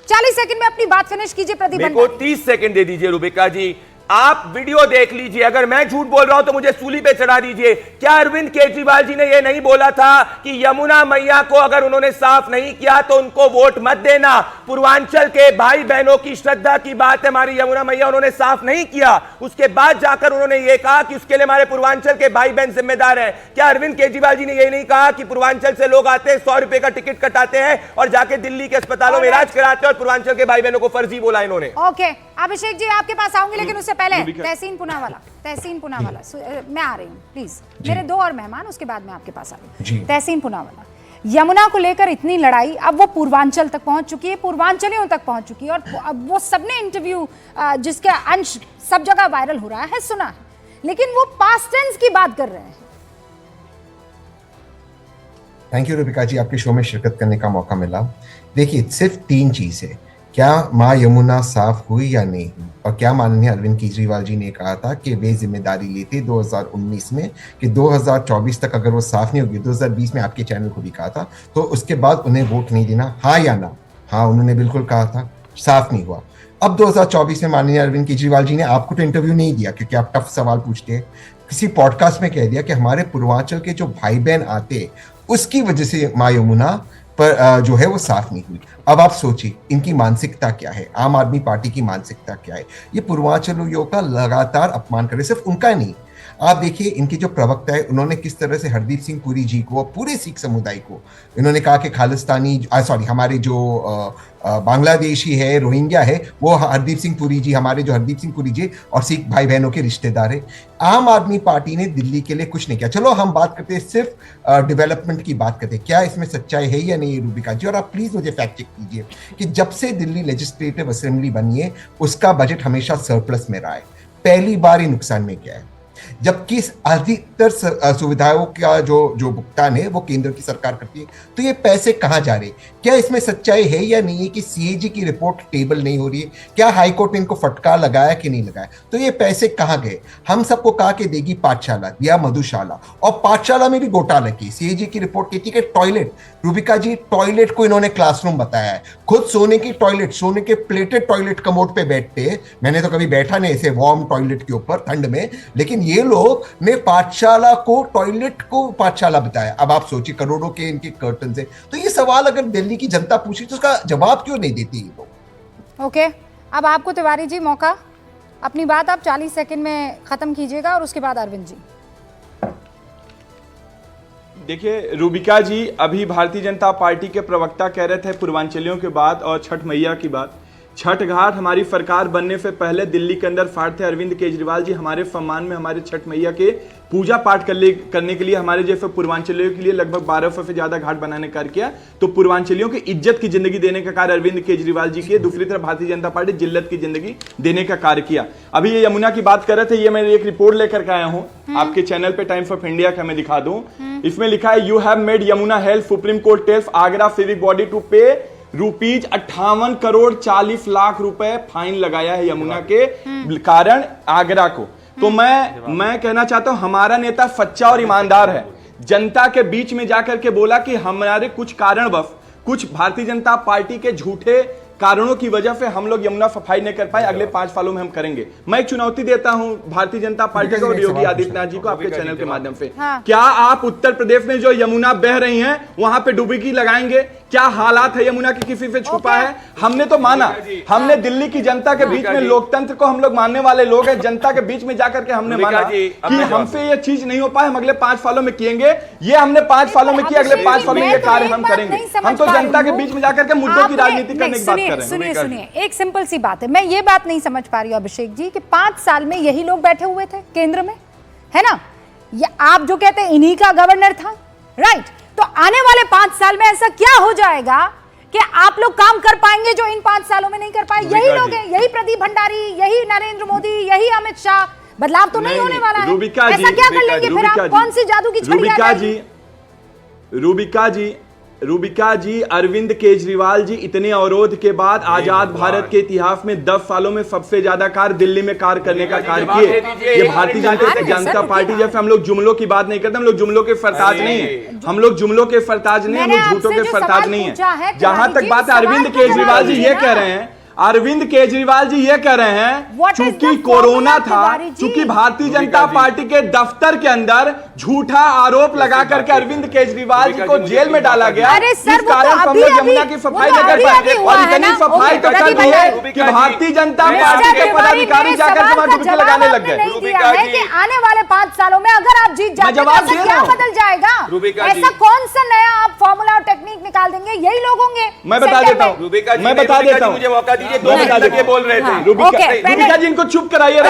40 सेकंड में अपनी बात फिनिश कीजिए प्रदीप भंडारी। मेरे को 30 सेकंड दे दीजिए रूबिका जी। आप वीडियो देख लीजिए, अगर मैं झूठ बोल रहा हूं तो मुझे सूली पे चढ़ा दीजिए। क्या अरविंद केजरीवाल जी ने यह नहीं बोला था कि यमुना मैया को अगर उन्होंने साफ नहीं किया तो उनको वोट मत देना? पूर्वांचल के भाई बहनों की श्रद्धा की बात है, हमारी यमुना मैया उन्होंने साफ नहीं किया, उसके बाद जाकर उन्होंने ये कहा कि उसके लिए हमारे पूर्वांचल के भाई बहन जिम्मेदार है। क्या अरविंद केजरीवाल जी ने यह नहीं कहा कि पूर्वांचल से लोग आते हैं, 100 रुपए का टिकट कटाते हैं और जाके दिल्ली के अस्पताल में इलाज कराते हैं, और पूर्वांचल के भाई बहनों को फर्जी बोला इन्होंने? ओके, अभिषेक जी आपके पास आऊंगी, लेकिन उससे पहले तहसीन पुनावाला, मैं आ रही हूँ, प्लीज। मेरे 2 और मेहमान, उसके बाद मैं आपके पास आ रही हूँ। तहसीन पुनावाला, यमुना को लेकर इतनी लड़ाई अब वो पूर्वांचल तक पहुंच चुकी है, पूर्वांचलियों तक पहुंच चुकी है, और अब वो सबने इंटरव्यू जिसके अंश सब जगह वायरल हो रहा है सुना है, लेकिन वो पास्ट टेंस की बात कर रहे हैं। थैंक यू रूबिका जी, आपके शो में शिरकत करने का मौका मिला। देखिए, सिर्फ 3 चीज है, क्या माँ यमुना साफ हुई या नहीं, और क्या माननीय अरविंद केजरीवाल जी ने कहा था कि वे जिम्मेदारी लेते 2019 में कि 2024 तक अगर वो साफ नहीं होगी, 2020 में आपके चैनल को भी कहा था, तो उसके बाद उन्हें वोट नहीं देना, हाँ या ना? हाँ, उन्होंने बिल्कुल कहा था, साफ नहीं हुआ। अब 2024 में माननीय अरविंद केजरीवाल जी ने आपको तो इंटरव्यू नहीं दिया क्योंकि आप टफ सवाल पूछते हैं, किसी पॉडकास्ट में कह दिया कि हमारे पूर्वांचल के जो भाई बहन आते उसकी वजह से माँ यमुना पर जो है वो साफ नहीं हुई। अब आप सोचिए इनकी मानसिकता क्या है, आम आदमी पार्टी की मानसिकता क्या है। ये पूर्वांचलियों का लगातार अपमान करे, सिर्फ उनका नहीं। आप देखिए इनके जो प्रवक्ता है उन्होंने किस तरह से हरदीप सिंह पुरी जी को, पूरे सिख समुदाय को इन्होंने कहा कि खालिस्तानी हमारे जो बांग्लादेशी है, रोहिंग्या है, वो हरदीप सिंह पुरी जी, हमारे जो हरदीप सिंह पुरी जी और सिख भाई बहनों के रिश्तेदार है। आम आदमी पार्टी ने दिल्ली के लिए कुछ नहीं किया। चलो हम बात करते हैं, सिर्फ डेवलपमेंट की बात करते हैं, क्या इसमें सच्चाई है या नहीं रूबिका जी? और आप प्लीज मुझे फैक्ट चेक कीजिए कि जब से दिल्ली लेजिस्लेटिव असेंबली बनी है उसका बजट हमेशा सरप्लस में रहा है। पहली बार ही नुकसान में गया है, जबकि अधिकतर सुविधाओं का जो भुगतान है वो केंद्र की सरकार करती है। तो ये पैसे कहां जा रहे? क्या इसमें सच्चाई है या नहीं है कि सीएजी की रिपोर्ट टेबल नहीं हो रही है? क्या हाईकोर्ट ने इनको फटकार लगाया कि नहीं लगाया? तो ये पैसे कहां गए? हम सबको कहा कि देगी पाठशाला, दिया मधुशाला, और पाठशाला में भी घोटाला की। सीएजी की रिपोर्ट कहती है कि टॉयलेट, रूबिका जी टॉयलेट को इन्होंने क्लासरूम बताया है, खुद सोने की टॉयलेट, सोने के प्लेटेड टॉयलेट कमोड पे बैठते। मैंने तो कभी बैठा नहीं ऐसे वार्म टॉयलेट के ऊपर ठंड में, लेकिन ये लोग ने पाठशाला को, टॉयलेट को पाठशाला बताया। अब आप सोचिए करोड़ों के इनके कर्टन है। तो ये सवाल अगर दिल्ली की जनता पूछी तो उसका जवाब क्यों नहीं देती ये लोग? ओके, अब आपको तिवारी जी मौका, अपनी बात आप 40 सेकंड में खत्म कीजिएगा और उसके बाद अरविंद जी। देखिए रूबिका जी, अभी भारतीय जनता पार्टी के प्रवक्ता कह रहे थे पूर्वांचलियों के बात और छठ मैया की बात। छठ घाट हमारी सरकार बनने से पहले दिल्ली के अंदर फाड़ते अरविंद केजरीवाल जी हमारे सम्मान में हमारे छठ मैया के पूजा पाठ करने के लिए हमारे जैसे पूर्वांचलियों के लिए लगभग 1200 से ज्यादा घाट बनाने का कार्य किया। तो पूर्वांचलियों की इज्जत की जिंदगी देने का कार्य अरविंद केजरीवाल जी किए। दूसरी तरफ भारतीय जनता पार्टी जिल्लत की जिंदगी देने का कार्य किया। अभी ये यमुना की बात कर रहे थे, ये मैं एक रिपोर्ट लेकर के आया हूँ आपके चैनल पे टाइम्स ऑफ इंडिया का, मैं दिखा दूं। इसमें लिखा है, you have made Yamuna health supreme court tells Agra civic body to pay ₹58 crore 40 lakh रुपए फाइन लगाया है यमुना के कारण आगरा को। तो मैं कहना चाहता हूं, हमारा नेता सच्चा और ईमानदार है। जनता के बीच में जाकर के बोला कि हमारे कुछ कारणवश, कुछ भारतीय जनता पार्टी के झूठे कारणों की वजह से हम लोग यमुना सफाई नहीं कर पाए, अगले 5 सालों में हम करेंगे। मैं एक चुनौती देता हूं भारतीय जनता पार्टी को और योगी आदित्यनाथ जी को आपके चैनल के माध्यम से, क्या आप उत्तर प्रदेश में जो यमुना बह रही हैं वहां पे डुबकी लगाएंगे? क्या हालात है यमुना की, किसी से छुपा है? हमने तो माना, हमने दिल्ली की जनता के बीच में, लोकतंत्र को हम लोग मानने वाले लोग हैं, जनता के बीच में जाकर के हमने माना कि हमसे ये चीज नहीं हो पाए, हम अगले 5 सालों में किएंगे। ये हमने 5 सालों में किया, अगले 5 सालों में ये कार्य हम करेंगे। हम तो जनता के बीच में जाकर के मुद्दों की राजनीति करने की बात कर रहे हैं। सुनिए, एक सिंपल सी बात है, मैं ये बात नहीं समझ पा रही हूँ अभिषेक जी कि 5 साल में यही लोग बैठे हुए थे केंद्र में, है ना? ये आप जो कहते हैं इन्हीं का गवर्नर था, राइट? तो आने वाले 5 साल में ऐसा क्या हो जाएगा कि आप लोग काम कर पाएंगे जो इन 5 सालों में नहीं कर पाए? यही लोग हैं, यही प्रदीप भंडारी, यही नरेंद्र मोदी, यही अमित शाह। बदलाव तो नहीं होने वाला है। ऐसा क्या कर लेंगे फिर आप? कौन सी जादू की छड़ी आ जाएगी? रूबिका जी, अरविंद केजरीवाल जी इतने अवरोध के बाद आजाद भारत के इतिहास में 10 सालों में सबसे ज्यादा कार्य दिल्ली में कार्य करने का कार्य किए। ये भारतीय जनता पार्टी, जैसे हम लोग जुमलों की बात नहीं करते, हम लोग जुमलों के सरताज नहीं है, हम लोग जुमलों के सरताज नहीं, हम लोग झूठों के सरताज नहीं है। जहां तक बात है, अरविंद केजरीवाल जी ये कह रहे हैं, अरविंद केजरीवाल जी ये कह रहे हैं चूंकि कोरोना था, चूंकि भारतीय जनता पार्टी के दफ्तर के अंदर झूठा आरोप लगा करके अरविंद केजरीवाल जी को जेल में डाला गया, इस कारण हम लोग यमुना की सफाई नहीं कर पाए। और इतनी सफाई तो कर दी है कि भारतीय जनता पार्टी के पदाधिकारी जाकर के डुबकी लगाने लग गए। आने वाले 5 सालों में अगर आप जीत जाते हैं तो क्या बदल जाएगा? ऐसा कौन सा नया आप फॉर्मूला और टेक्निक निकाल देंगे? यही लोग होंगे। मैं बता देता हूँ, मुझे मौका दीजिए, 2 मिनट तक ये बोल रहे थे। रूबिका जी इनको चुप कराइए।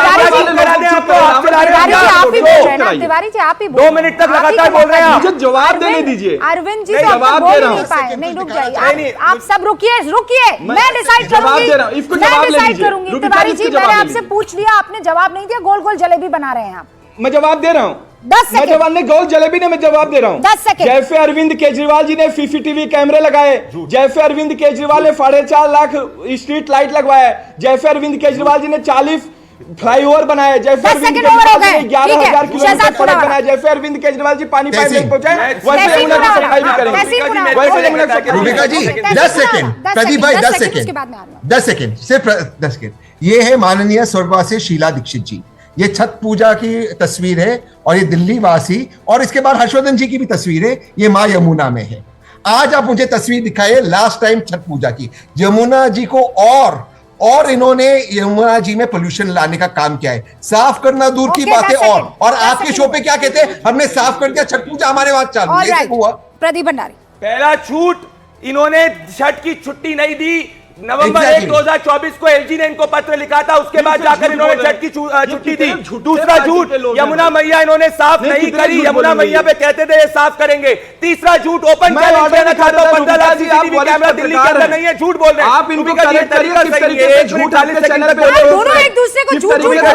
तिवारी जी आप ही 2 मिनट तक लगातार बोल रहे हैं। मुझे जवाब देने दीजिए। अरविंद जी जवाब दे रहा हूँ। नहीं, रुक जाइए आप सब, रुकिए, मैं डिसाइड करूंगी, मैं डिसाइड करूंगी। तिवारी जी, मैंने आपसे पूछ लिया, आपने जवाब नहीं दिया। गोल गोल जलेबी बना रहे हैं आप। मैं जवाब दे रहा हूँ। 10 सेकंड। मैं जवाब नहीं, गोल जलेबी ने मैं जवाब दे रहा हूँ। 10 सेकंड। जैसे अरविंद केजरीवाल जी ने सीसीटीवी कैमरे लगाए, जैसे अरविंद केजरीवाल ने 4.5 लाख स्ट्रीट लाइट लगवाए, जैसे अरविंद केजरीवाल जी ने 40 फ्लाईओवर बनाए, जैसे अरविंद केजरीवाल जी ने 11,000 किलोमीटर सड़क बनाए, जैसे अरविंद केजरीवाल जी पानी पाइपलाइन पहुंचाए, वैसे यमुना की सफाई भी करेंगे। वैसे यमुना की सफाई। रूबिका जी 10 सेकंड, प्रदीप भाई 10 सेकंड, 10 सेकंड, सिर्फ 10 सेकंड। ये है माननीय स्वर्गवासी शीला दीक्षित जी, ये छठ पूजा की तस्वीर है और ये दिल्ली वासी, और इसके बाद हर्षवर्धन जी की भी तस्वीर है, ये माँ यमुना में है। आज आप मुझे तस्वीर दिखाइए लास्ट टाइम छठ पूजा की, यमुना जी को, और इन्होंने यमुना जी में पोल्यूशन लाने का काम किया है। साफ करना दूर की बात है, और आपके शो पे क्या कहते हैं, हमने साफ कर दिया, छठ पूजा हमारे वहां चालू। ये हुआ प्रदीप भंडारी। पहला छूट, इन्होंने छठ की छुट्टी नहीं दी। नवंबर 1, 2024 को एलजी ने इनको पत्र लिखा था, उसके बाद जाकर इन्होंने छठ की छुट्टी दी। दूसरा झूठ, यमुना मैया इन्होंने साफ नहीं करी, यमुना मैया पे कहते थे ये साफ करेंगे। तीसरा झूठ, ओपन चैलेंज देना चाहता हूं, 15 लाख सीसीटीवी कैमरा दिल्ली के अंदर नहीं है, झूठ बोल रहे हैं आप। इनको तरीका सही है, झूठ दोनों एक दूसरे को झूठ बोल रहे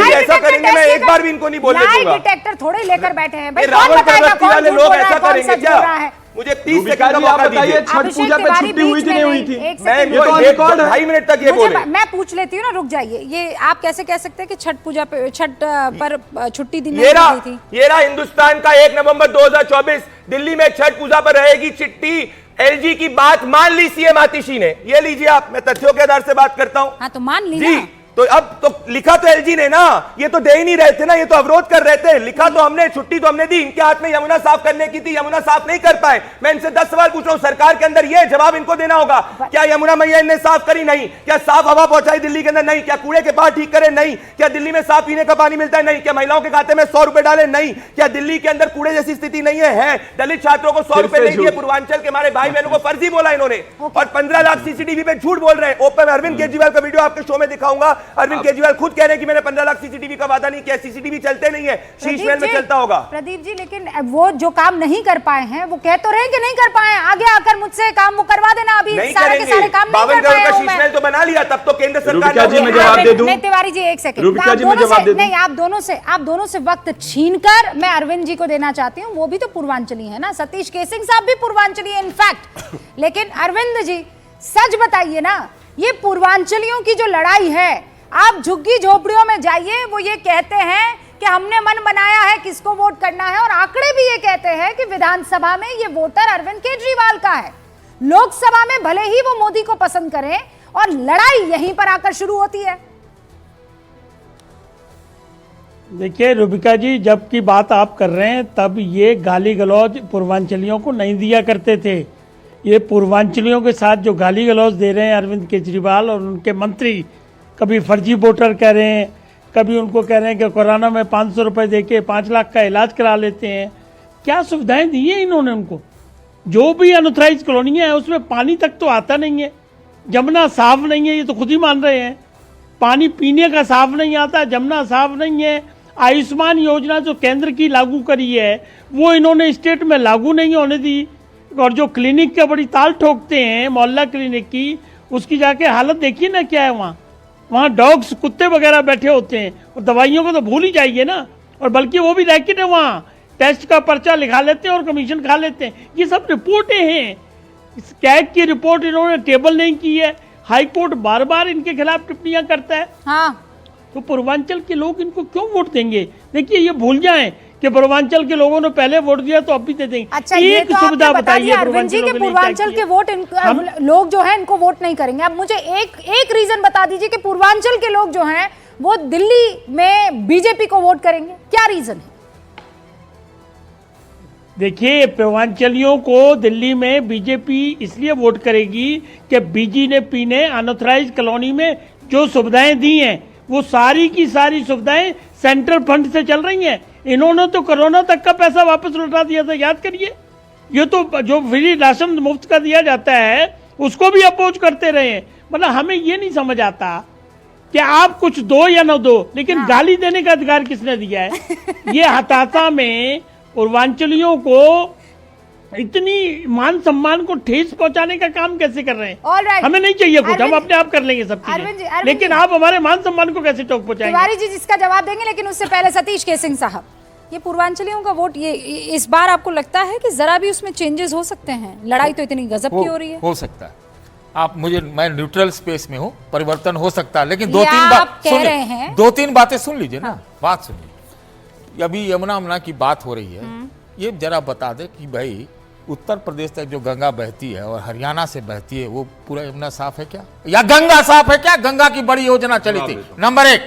हैं। ऐसा करेंगे, मैं एक बार भी इनको नहीं बोलने दूंगा। डिटेक्टर थोड़े लेकर बैठे हैं भाई, रावण प्रवृत्ति वाले लोग ऐसा करेंगे क्या? मुझे 30 सेकंड का मौका दीजिए। छठ पूजा पे छुट्टी हुई थी नहीं हुई थी? मैं 2.5 मिनट तक ये बोले। मैं पूछ लेती हूँ ना, रुक जाइए। ये आप कैसे कह सकते हैं कि छठ पूजा पे, छठ पर छुट्टी दी नहीं थी? ये रहा हिंदुस्तान का 1 नवंबर 2024, दिल्ली में छठ पूजा पर रहेगी चिट्ठी। एलजी की बात मान ली सीएम आतिशी ने, ये लीजिए आप, मैं तथ्यों के आधार से बात करता हूँ। हाँ तो मान ली। तो अब तो लिखा तो एलजी ने ना, ये तो दे ही नहीं रहे थे ना, ये तो अवरोध कर रहे थे। लिखा तो हमने, छुट्टी तो हमने दी, इनके हाथ में यमुना साफ करने की थी, यमुना साफ नहीं कर पाए। मैं इनसे 10 सवाल पूछ रहा हूं, सरकार के अंदर ये जवाब इनको देना होगा। क्या यमुना मैया इनने साफ करी? नहीं। क्या साफ हवा पहुंचाई दिल्ली के अंदर? नहीं। क्या कूड़े के पार ठीक करे? नहीं। क्या दिल्ली में साफ पीने का पानी मिलता है? नहीं। क्या महिलाओं के खाते में 100 रुपए डाले? नहीं। क्या दिल्ली के अंदर कूड़े जैसी स्थिति नहीं है? दलित छात्रों को 100 रुपए नहीं दिए, पूर्वांचल के हमारे भाई बहनों को फर्जी बोला इन्होंने, और 15 लाख सीसीटीवी पे झूठ बोल रहे हैं। ओपन अरविंद केजरीवाल का वीडियो आपके शो में दिखाऊंगा। अरविंद केजरीवाल खुद कह रहे हैं कि मैंने 15 लाख सीसीटीवी का वादा नहीं किया। सीसीटीवी चलते नहीं है, शीश महल में चलता होगा। प्रदीप जी, लेकिन वो जो काम नहीं कर पाए हैं, वो कह तो रहे हैं कि नहीं कर पाए हैं। आगे आकर मुझसे काम वो करवा देना। अभी सारे के सारे काम नहीं कर पाए। 52 करोड़ का शीश महल तो बना लिया, तब तो केंद्र सरकार रूबिका जी, मैं जवाब दे दूं? नहीं तिवारी जी, एक सेकंड। नहीं, आप दोनों से वक्त छीनकर मैं अरविंद जी को देना चाहती हूँ। वो भी तो पूर्वांचली है ना, सतीश केसिंग साहब भी पूर्वांचली है इनफैक्ट। लेकिन अरविंद जी, सच बताइए ना, ये पूर्वांचलियों की जो लड़ाई है, आप झुग्गी झोपड़ियों में जाइए, वो ये कहते हैं कि हमने मन बनाया है किसको वोट करना है, और आंकड़े भी ये कहते हैं कि विधानसभा में ये वोटर अरविंद केजरीवाल का है। लोकसभा में भले ही वो मोदी को पसंद करें, और लड़ाई यहीं पर आकर शुरू होती है। देखिए रूबिका जी, जब की बात आप कर रहे हैं, तब ये गाली गलौज पूर्वांचलियों को नहीं दिया करते थे। ये पूर्वांचलियों के साथ जो गाली गलौज दे रहे हैं अरविंद केजरीवाल और उनके मंत्री, कभी फर्जी वोटर कह रहे हैं, कभी उनको कह रहे हैं कि कोरोना में 500 रुपये दे के 5 लाख का इलाज करा लेते हैं। क्या सुविधाएं दी हैं इन्होंने उनको? जो भी अनऑथराइज कॉलोनियाँ हैं उसमें पानी तक तो आता नहीं है, जमुना साफ नहीं है, ये तो खुद ही मान रहे हैं। पानी पीने का साफ नहीं आता, जमुना साफ नहीं है। आयुष्मान योजना जो केंद्र की लागू करी है, वो इन्होंने स्टेट में लागू नहीं होने दी। और जो क्लिनिक के बड़ी ताल ठोकते हैं, मोहल्ला क्लिनिक की, उसकी जाके हालत देखिए ना क्या है। वहाँ डॉग्स, कुत्ते वगैरह बैठे होते हैं, और दवाइयों को तो भूल ही जाइए ना। और बल्कि वो भी रैकेट है, वहाँ टेस्ट का पर्चा लिखा लेते हैं और कमीशन खा लेते हैं। ये सब रिपोर्टें हैं। इस कैग की रिपोर्ट इन्होंने टेबल नहीं की है। हाई कोर्ट बार बार इनके खिलाफ टिप्पणियां करता है। हाँ, तो पूर्वांचल के लोग इनको क्यों वोट देंगे? देखिए, ये भूल जाएं कि पूर्वांचल के लोगों ने पहले वोट दिया तो अब भी दे देंगे। अच्छा, ये एक तो सुविधा बताइए अरविंद जी के पूर्वांचल के वोट लोग जो हैं इनको वोट नहीं करेंगे। अब मुझे एक रीजन बता दीजिए कि पूर्वांचल के लोग जो हैं वो दिल्ली में बीजेपी को वोट करेंगे, क्या रीजन है? देखिए, पूर्वांचलियों को दिल्ली में बीजेपी इसलिए वोट करेगी कि बीजेपी ने अनऑथराइज कॉलोनी में जो सुविधाएं दी हैं, वो सारी की सारी सुविधाएं सेंट्रल फंड से चल रही हैं। इन्होंने तो कोरोना तक का पैसा वापस लौटा दिया था, याद करिए। ये तो जो फ्री राशन मुफ्त का दिया जाता है उसको भी अपोज करते रहे। मतलब हमें ये नहीं समझ आता कि आप कुछ दो या न दो, लेकिन गाली देने का अधिकार किसने दिया है? ये हताशा में पूर्वांचलियों को इतनी मान सम्मान को ठेस पहुंचाने का काम कैसे कर रहे हैं? Alright. हमें नहीं चाहिए कुछ, हम अपने आप कर लेंगे सब चीजें, लेकिन आप हमारे मान सम्मान को कैसे टोक पहुंचाएंगे? तिवारी जी जिसका जवाब देंगे, लेकिन उससे पहले सतीश केसिंग साहब, ये पूर्वांचलियों का वोट, ये इस बार आपको लगता है कि जरा भी उसमें चेंजेस हो सकते हैं? लड़ाई तो इतनी गजब की हो रही है। हो सकता है। मैं न्यूट्रल स्पेस में हूँ, परिवर्तन हो सकता है, लेकिन दो तीन बातें सुन लीजिए ना। बात सुनिए, अभी यमुना की बात हो रही है, ये जरा बता दे कि भाई उत्तर प्रदेश तक जो गंगा बहती है और हरियाणा से बहती है, वो पूरा यमुना साफ है क्या, या गंगा साफ है क्या? गंगा की बड़ी योजना चली थी, नंबर 1।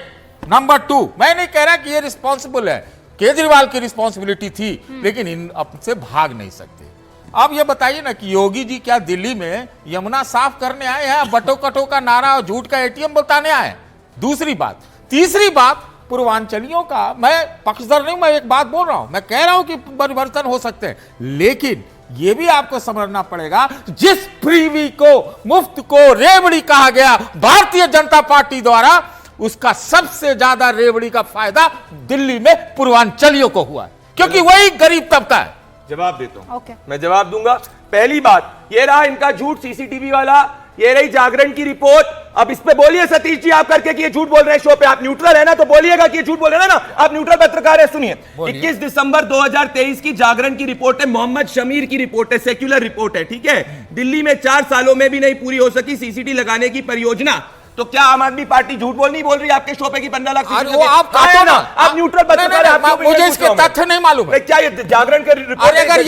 नंबर 2, मैं नहीं कह रहा कि ये रिस्पॉन्सिबल है, केजरीवाल की रिस्पॉन्सिबिलिटी थी, लेकिन इन अपने से भाग नहीं सकते। अब ये बताइए ना कि योगी जी क्या दिल्ली में यमुना साफ करने आए हैं, बटो कटो का नारा और झूठ का एटीएम बताने आए? दूसरी बात। तीसरी बात, पूर्वांचलियों का, मैं पक्षधर नहीं, मैं एक बात बोल रहा हूं, मैं कह रहा हूं कि परिवर्तन हो सकते हैं, लेकिन ये भी आपको समझना पड़ेगा, जिस फ्रीवी को, मुफ्त को रेवड़ी कहा गया भारतीय जनता पार्टी द्वारा, उसका सबसे ज्यादा रेवड़ी का फायदा दिल्ली में पूर्वांचलियों को हुआ है, क्योंकि वही गरीब तबका है। जवाब देता हूं। मैं जवाब दूंगा। पहली बात, ये रहा इनका झूठ सीसीटीवी वाला, ये रही जागरण की रिपोर्ट। अब इस पे बोलिए सतीश जी आप करके कि ये झूठ बोल रहे हैं शो पे। आप न्यूट्रल है ना, तो बोलिएगा कि ये झूठ बोल रहे हैं ना, आप न्यूट्रल पत्रकार है। सुनिए, 21 दिसंबर 2023 की जागरण की रिपोर्ट है, मोहम्मद शमीर की रिपोर्ट है, सेक्युलर रिपोर्ट है, ठीक है। दिल्ली में 4 सालों में भी नहीं पूरी हो सकी सीसीटीवी लगाने की परियोजना। तो क्या आम आदमी पार्टी झूठ नहीं बोल रही आपके शो पे की 15 लाख? आप न्यूट्रल पत्रकार हैं, मुझे इसके तथ्य नहीं मालूम है। क्या ये जागरण का रिपोर्ट? अगर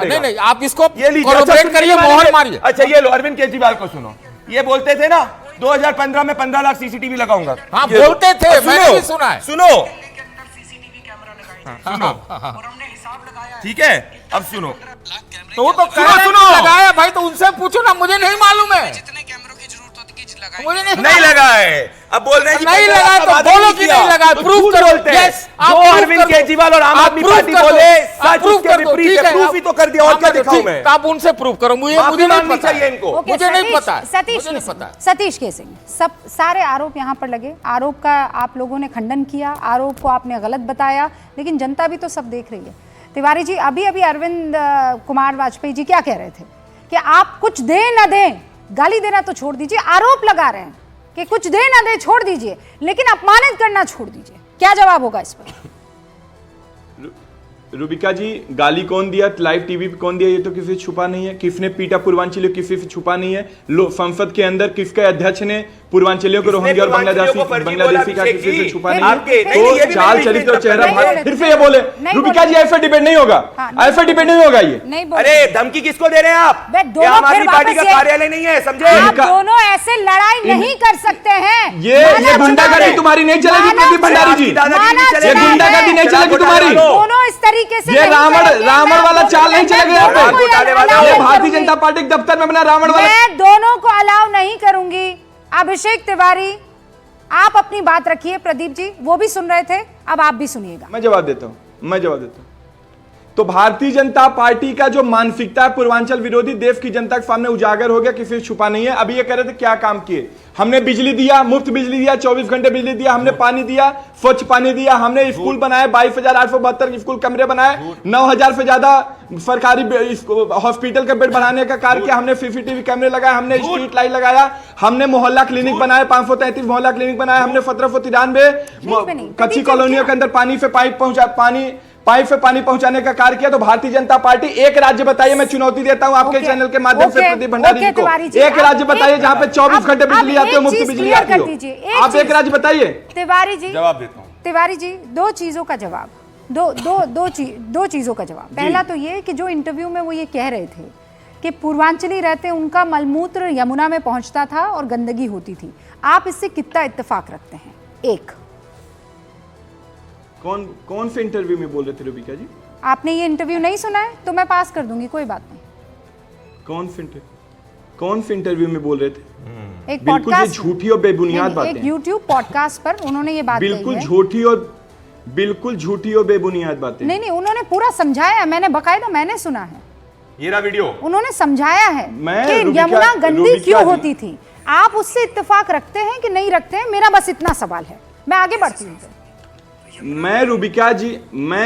ये नहीं, आप इसको करिए, मोहर मारिए। अच्छा ये लो, अरविंद केजरीवाल को सुनो, ये बोलते थे ना 2015 में 15 लाख सीसीटीवी लगाऊंगा। हाँ ये बोलते थे, अब मैंने भी सुना है। सुनो ठीक है, अब सुनो तो वो तो सुनो। लगाया भाई, तो उनसे पूछो ना, मुझे नहीं मालूम है, मुझे नहीं लगा है। अब बोल रहे हैं कि नहीं 15 लगा लाख तो का बोलो वादा कि किया। नहीं लगा, तो प्रूफ झूठ करो। बोलते हैं। Yes, आप जो proof अरविंद कर दो। केजरीवाल और आम आप आदमी proof पार्टी कर दो। बोले आप सच proof उसके कर दो, विपरीत ठीक है। है, प्रूफ ही तो कर दिया, और क्या दिखाऊं ठीक, मैं? तो आप उनसे प्रूफ करो, मुझे माफी नहीं मांगनी पता चाहिए इनको। ओके, मुझे नहीं पता है, सतीश मुझे नहीं के पता है। सिंह, सतीश के सिंह, सब सारे आरोप यहाँ पर लगे, आरोप का आप लोगों ने खंडन किया, आरोप को आपने गलत बताया, लेकिन जनता भी तो सब देख रही है। तिवारी जी, अभी अभी अरविंद कुमार वाजपेयी जी क्या कह रहे थे कि आप कुछ दें न दें, गाली देना तो छोड़ दीजिए, आरोप लगा रहे हैं कि कुछ दे ना दे छोड़ दीजिए, लेकिन अपमानित करना छोड़ दीजिए। क्या जवाब होगा इस पर? रूबिका जी, गाली कौन दिया, लाइव टीवी पे कौन दिया, ये तो किसी से छुपा नहीं है। किसने पीटा पूर्वांचलियों, किसी से छुपा नहीं है। संसद के अंदर किसके अध्यक्ष ने पूर्वांचलियों को रोहिंग्या और बांग्लादेशी का किसी से छुपा नहीं है। तो चाल चरित्र और चेहरा फिर से ये बोले रूबिका जी, ऐसा डिबेट नहीं होगा, ऐसा डिबेट नहीं होगा। ये अरे धमकी किसको दे रहे हैं आप? दोनों आम आदमी फिर पार्टी का वापस कार्यालय नहीं है, समझे? आप दोनों ऐसे लड़ाई नहीं कर सकते हैं। ये गुंडागर्दी तुम्हारी नहीं चलेगी प्रदीप भंडारी जी, ये गुंडागर्दी नहीं चलेगी तुम्हारी। दोनों इस तरीके से ये रावण वाला चाल नहीं चलेगा यहाँ पे। ये भारतीय जनता पार्टी के दफ्तर में बना रावण वाला। मैं दोनों को अलाउ नहीं करूंगी। अभिषेक तिवारी, आप अपनी बात रखिए। प्रदीप जी वो भी सुन रहे थे, अब आप भी सुनिएगा। मैं जवाब देता हूं। तो भारतीय जनता पार्टी का जो मानसिकता है पूर्वांचल विरोधी, देश की जनता के सामने उजागर हो गया, किसी से छुपा नहीं है। अभी ये कह रहे थे क्या काम किए, हमने बिजली दिया, मुफ्त बिजली दिया, 24 घंटे बिजली दिया, हमने पानी दिया, स्वच्छ पानी दिया, हमने स्कूल बनाए, 22,872 स्कूल कमरे बनाए, 9,000 से ज्यादा सरकारी हॉस्पिटल के बेड बढ़ाने का कार्य किया, हमने सीसीटीवी कैमरे लगाए, हमने स्ट्रीट लाइट लगाया, हमने मोहल्ला क्लिनिक बनाए, 533 मोहल्ला क्लिनिक बनाए, हमने 1793 कच्ची कॉलोनियों के अंदर पाइप से पानी पहुंचाने का कार्य किया। तो भारतीय जनता पार्टी, एक राज्य बताइए, मैं चुनौती देता हूं आपके चैनल के माध्यम से प्रदीप भंडारी जी को, एक राज्य बताइए जहां पे 24 घंटे बिजली आती है, मुफ्त बिजली आती हो। आप एक राज्य बताइए। तिवारी जी जवाब देता हूं। तिवारी जी, दो चीजों का जवाब, दो चीजों का जवाब। पहला तो ये कि जो इंटरव्यू में वो ये कह रहे थे कि पूर्वांचली रहते उनका मलमूत्र यमुना में पहुंचता था और गंदगी होती थी, आप इससे कितना इत्तेफाक रखते हैं? एक, कौन से इंटरव्यू में बोल रहे थे रूबिका जी? आपने ये इंटरव्यू नहीं सुना है तो मैं पास कर दूंगी, कोई बात नहीं। कौन से इंटरव्यू में बोल रहे थे? एक बिल्कुल ये पॉडकास्ट, झूठी और बेबुनियाद बातें, एक YouTube पॉडकास्ट पर उन्होंने ये बात बिल्कुल कही है। झूठी और बेबुनियाद बातें। नहीं, उन्होंने पूरा समझाया, मैंने बकायदा मैंने सुना है, ये रहा वीडियो, उन्होंने समझाया है मैं कि यमुना गंदी क्यों होती थी। आप उससे इत्तेफाक रखते हैं कि नहीं रखते हैं? मेरा बस इतना सवाल है, मैं आगे बढ़ती हूँ। मैं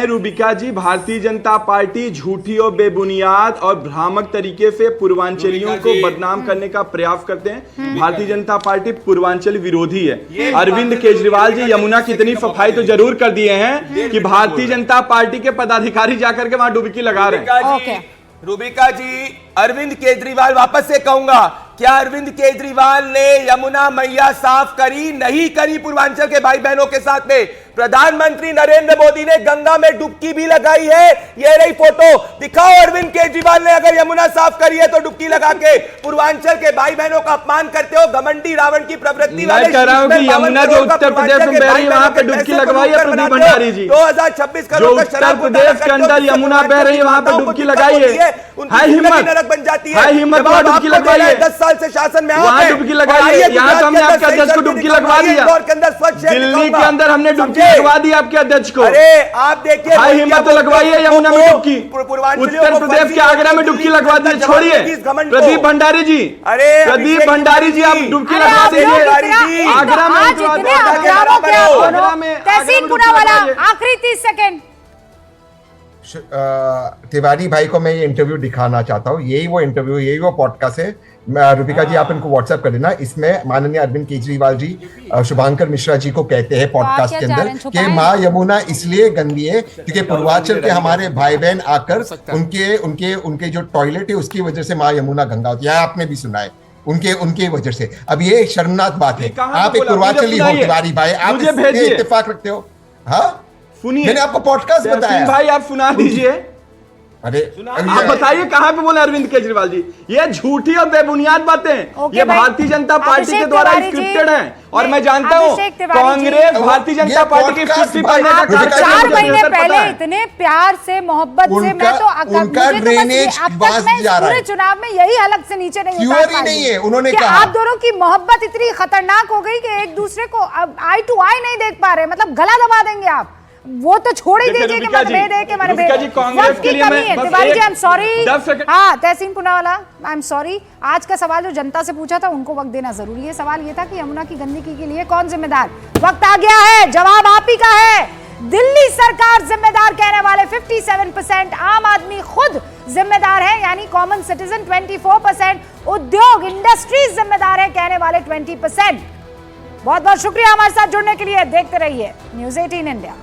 रूबिका जी भारतीय जनता पार्टी झूठी और बेबुनियाद और भ्रामक तरीके से पूर्वांचलियों को बदनाम करने का प्रयास करते हैं। भारतीय जनता पार्टी पूर्वांचल विरोधी है। अरविंद केजरीवाल जी यमुना की इतनी सफाई तो जरूर कर दिए हैं कि भारतीय जनता पार्टी के पदाधिकारी जाकर के वहां डुबकी लगा रहे हैं। रूबिका जी, अरविंद केजरीवाल, वापस से कहूंगा, क्या अरविंद केजरीवाल ने यमुना मैया साफ करी? नहीं करी। पूर्वांचल के भाई बहनों के साथ में प्रधानमंत्री नरेंद्र मोदी ने गंगा में डुबकी भी लगाई है। ये रही फोटो, दिखाओ अरविंद केजरीवाल ने अगर यमुना साफ करी है तो डुबकी लगा के। पूर्वांचल के भाई बहनों का अपमान करते हो, घमंडी रावण की प्रवृत्ति वाले। मैं कह रहा हूं कि यमुना जो उत्तर प्रदेश में बह रही है वहां पे डुबकी लगवाई है प्रदीप भंडारी जी। 2026 जो उत्तर प्रदेश के अंदर यमुना बह रही है वहां पे डुबकी लगाई है। हिम्मत नरक बन जाती है। डुबकी लगवाई है। 10 साल से शासन में वहां डुबकी लगाई है। यहाँ तो हमने आपके अध्यक्ष को डुबकी लगवा दिया। दिल्ली के अंदर हमने डुबकी लगवा दी आपके अध्यक्ष को। अरे आप देखिए, भाई हिम्मत तो लगवाई है यमुना में डुबकी। उत्तर प्रदेश के आगरा में डुबकी लगवा दी। छोड़िए प्रदीप भंडारी जी, प्रदीप भंडारी जी, आप डुबकी लगवा दीजिए आगरा में। तहसीन पुनावाला, आखिरी 30 सेकंड। तिवारी भाई को मैं ये इंटरव्यू दिखाना चाहता हूँ, यही वो इंटरव्यू, यही वो पॉडकास्ट है। रूबिका जी आप इनको व्हाट्सएप कर देना। इसमें माननीय अरविंद केजरीवाल जी शुभांकर मिश्रा जी को कहते हैं पॉडकास्ट के अंदर कि माँ यमुना इसलिए गंदी है क्योंकि पूर्वांचल के हमारे भाई बहन आकर उनके जो टॉयलेट है उसकी वजह से माँ यमुना गंगा होती है। आपने भी सुना है उनके वजह से। अब ये एक शर्मनाक बात है। आप एक पूर्वांचली हो तिवारी भाई, आप इससे इत्तेफाक रखते हो? हाँ, मैंने आपको पॉडकास्ट बताया भाई, आप सुना दीजिए। अरे आप बताइए कहाँ पे बोले अरविंद केजरीवाल जी? ये झूठी और बेबुनियाद बातें ये भारतीय जनता पार्टी के द्वारा स्क्रिप्टेड है। और मैं जानता हूँ कांग्रेस भारतीय जनता पार्टी की 4 महीने पहले इतने प्यार से मोहब्बत से मैं तो उनका ड्रेनेज पूरे चुनाव में यही हलक से नीचे नहीं उतार पाई नहीं है। उन्होंने कि कहा आप दोनों की मोहब्बत इतनी खतरनाक हो गई कि एक दूसरे को अब आई टू आई नहीं देख पा रहे, मतलब गला दबा देंगे आप। वो तो छोड़ ही दीजिए कि मन भेद है कि मन भेद वक्त की कमी है। Tiwari ji I am sorry. हाँ तहसीन पुनावाला आई एम सॉरी। आज का सवाल जो जनता से पूछा था उनको वक्त देना जरूरी है। सवाल ये था कि यमुना की गंदगी के लिए कौन जिम्मेदार? वक्त आ गया है, जवाब आप ही का है। दिल्ली सरकार जिम्मेदार कहने वाले 57%, आम आदमी खुद जिम्मेदार है यानी कॉमन सिटीजन 24%, उद्योग इंडस्ट्रीज जिम्मेदार है कहने वाले 20%। बहुत बहुत शुक्रिया हमारे साथ जुड़ने के लिए। देखते रहिए न्यूज़ 18 इंडिया।